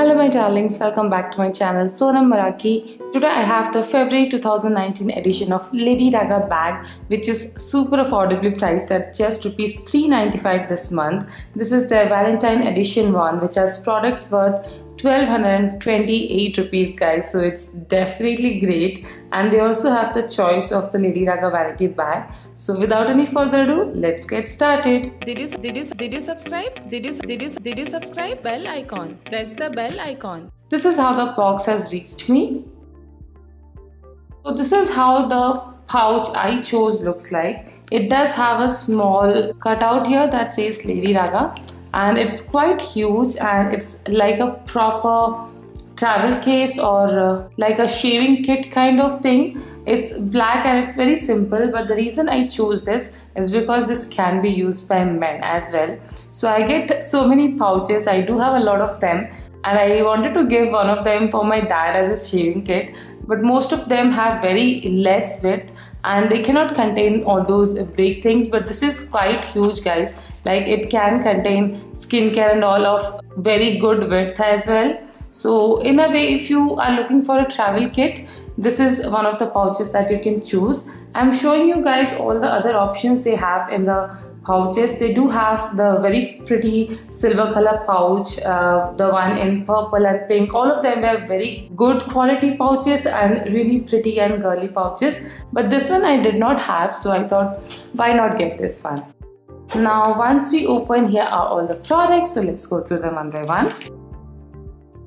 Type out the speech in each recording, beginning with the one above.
Hello my darlings, welcome back to my channel SonaMeraki. Today I have the February 2019 edition of Lady Raga Bag, which is super affordably priced at just Rs.395 this month. This is the Valentine edition one, which has products worth 1228 rupees guys, so it's definitely great. And they also have the choice of the Lady Raga vanity bag. So without any further ado, let's get started. Did you subscribe? Did you subscribe? Bell icon. Press the bell icon. This is how the box has reached me. So this is how the pouch I chose looks like. It does have a small cutout here that says Lady Raga, and it's quite huge, and it's like a proper travel case or like a shaving kit kind of thing. It's black and it's very simple, but the reason I chose this is because this can be used by men as well. So I get so many pouches, I do have a lot of them, and I wanted to give one of them for my dad as a shaving kit, but most of them have very less width and they cannot contain all those big things, but this is quite huge guys. Like, it can contain skincare and all of very good width as well. So in a way, if you are looking for a travel kit, this is one of the pouches that you can choose. I'm showing you guys all the other options they have in the pouches. They do have the very pretty silver color pouch, the one in purple and pink. All of them were very good quality pouches and really pretty and girly pouches, but this one I did not have, so I thought why not get this one. Now once we open, here are all the products, so let's go through them one by one.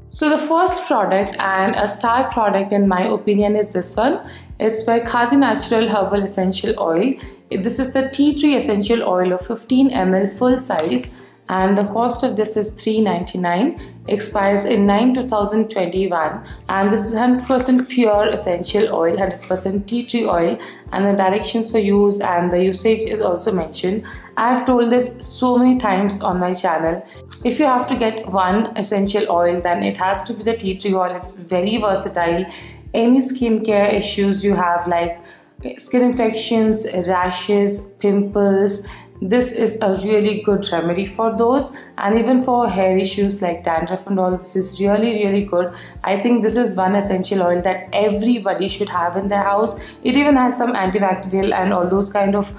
So the first product, and a star product in my opinion, is this one. It's by Khadi Natural Herbal Essential Oil. This is the tea tree essential oil of 15 ml full size, and the cost of this is $3.99. Expires in 9/2021, and this is 100% pure essential oil, 100% tea tree oil, and the directions for use and the usage is also mentioned. I have told this so many times on my channel. If you have to get one essential oil, then it has to be the tea tree oil. It's very versatile. Any skincare issues you have, like skin infections, rashes, pimples, this is a really good remedy for those, and even for hair issues like dandruff and all, this is really good. I think this is one essential oil that everybody should have in their house. It even has some antibacterial and all those kind of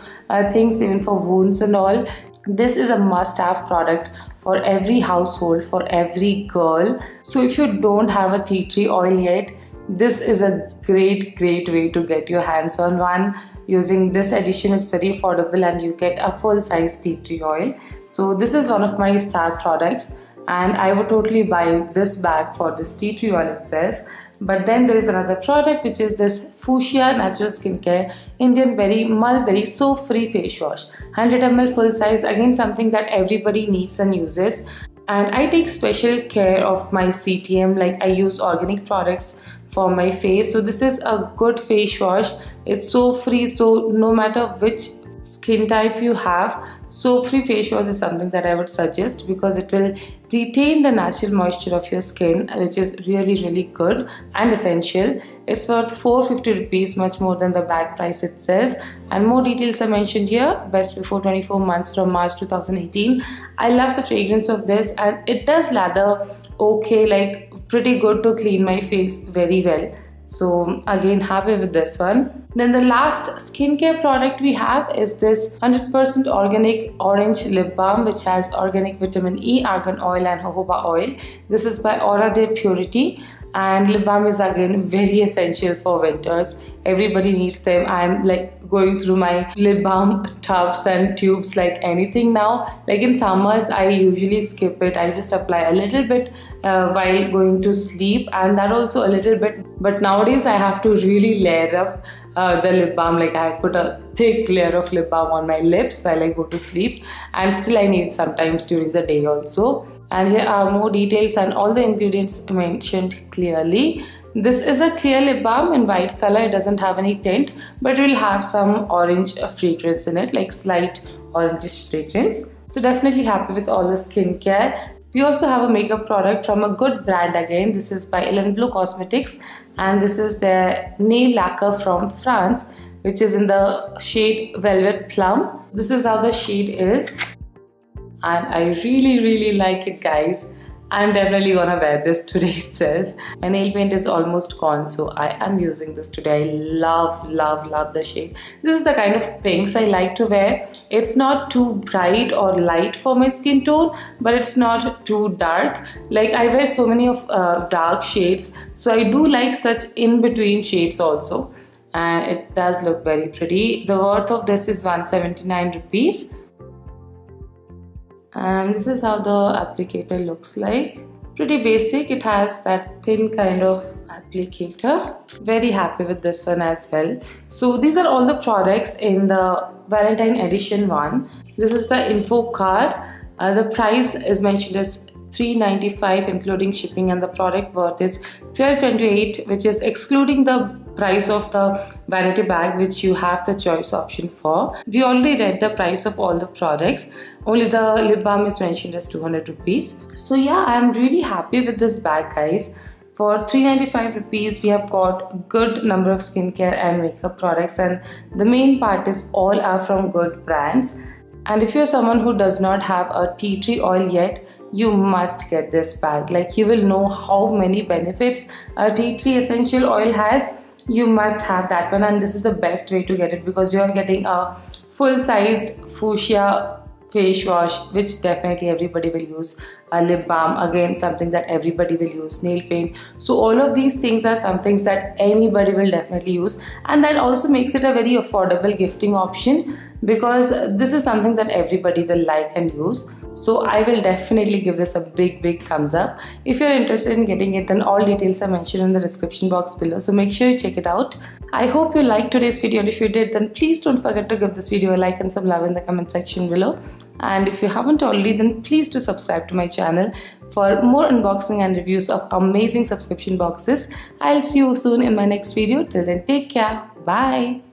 things, even for wounds and all. This is a must-have product for every household, for every girl. So if you don't have a tea tree oil yet, this is a great way to get your hands on one. Using this edition, it's very affordable and you get a full size tea tree oil. So this is one of my star products, and I would totally buy this bag for this tea tree oil itself. But then there is another product, which is this Fuchsia Natural Skincare Indian Berry Mulberry Soap Free Face Wash, 100 ml full size. Again, something that everybody needs and uses. And I take special care of my CTM, like I use organic products for my face. So this is a good face wash. It's soap free, so no matter which skin type you have, soap free face wash is something that I would suggest, because it will retain the natural moisture of your skin, which is really good and essential. It's worth 450 rupees, much more than the bag price itself, and more details are mentioned here. Best before 24 months from March 2018. I love the fragrance of this, and it does lather okay, like pretty good to clean my face very well. So again, happy with this one. Then the last skincare product we have is this 100% organic orange lip balm, which has organic vitamin E, argan oil and jojoba oil. This is by Aura de Purity, and lip balm is again very essential for winters. Everybody needs them. I'm like going through my lip balm tubs and tubes like anything now. Like in summers, I usually skip it. I just apply a little bit while going to sleep, and that also a little bit. But nowadays I have to really layer up the lip balm. Like I put a thick layer of lip balm on my lips while I go to sleep, and still I need it sometimes during the day also. And here are more details and all the ingredients mentioned clearly. This is a clear lip balm in white color. It doesn't have any tint, but it will have some orange fragrance in it, like slight orangish fragrance. So definitely happy with all the skincare. We also have a makeup product from a good brand again. This is by Ellen Blue Cosmetics, and this is their nail lacquer from France, which is in the shade Velvet Plum. This is how the shade is, and I really like it guys. I'm definitely gonna wear this today itself. My nail paint is almost gone, so I am using this today. I love the shade. This is the kind of pinks I like to wear. It's not too bright or light for my skin tone, but it's not too dark. Like I wear so many of dark shades, so I do like such in-between shades also. And it does look very pretty. The worth of this is 179 rupees. And this is how the applicator looks like. Pretty basic. It has that thin kind of applicator. Very happy with this one as well. So these are all the products in the Valentine edition one. This is the info card. The price is mentioned as 395 including shipping, and the product worth is 1228, which is excluding the price of the vanity bag, which you have the choice option for. We already read the price of all the products. Only the lip balm is mentioned as 200 rupees. So yeah, I am really happy with this bag, guys. For 395 rupees, we have got good number of skincare and makeup products, and the main part is all are from good brands. And if you're someone who does not have a tea tree oil yet, you must get this bag. Like, you will know how many benefits a tea tree essential oil has. You must have that one, and this is the best way to get it because you are getting a full-sized fuchsia face wash, which definitely everybody will use. A lip balm, again something that everybody will use. Nail paint. So all of these things are some things that anybody will definitely use, and that also makes it a very affordable gifting option because this is something that everybody will like and use. So I will definitely give this a big thumbs up. If you're interested in getting it, then all details are mentioned in the description box below, so make sure you check it out. I hope you liked today's video, and if you did, then please don't forget to give this video a like and some love in the comment section below. And if you haven't already, then please do subscribe to my channel for more unboxing and reviews of amazing subscription boxes. I'll see you soon in my next video. Till then, take care. Bye.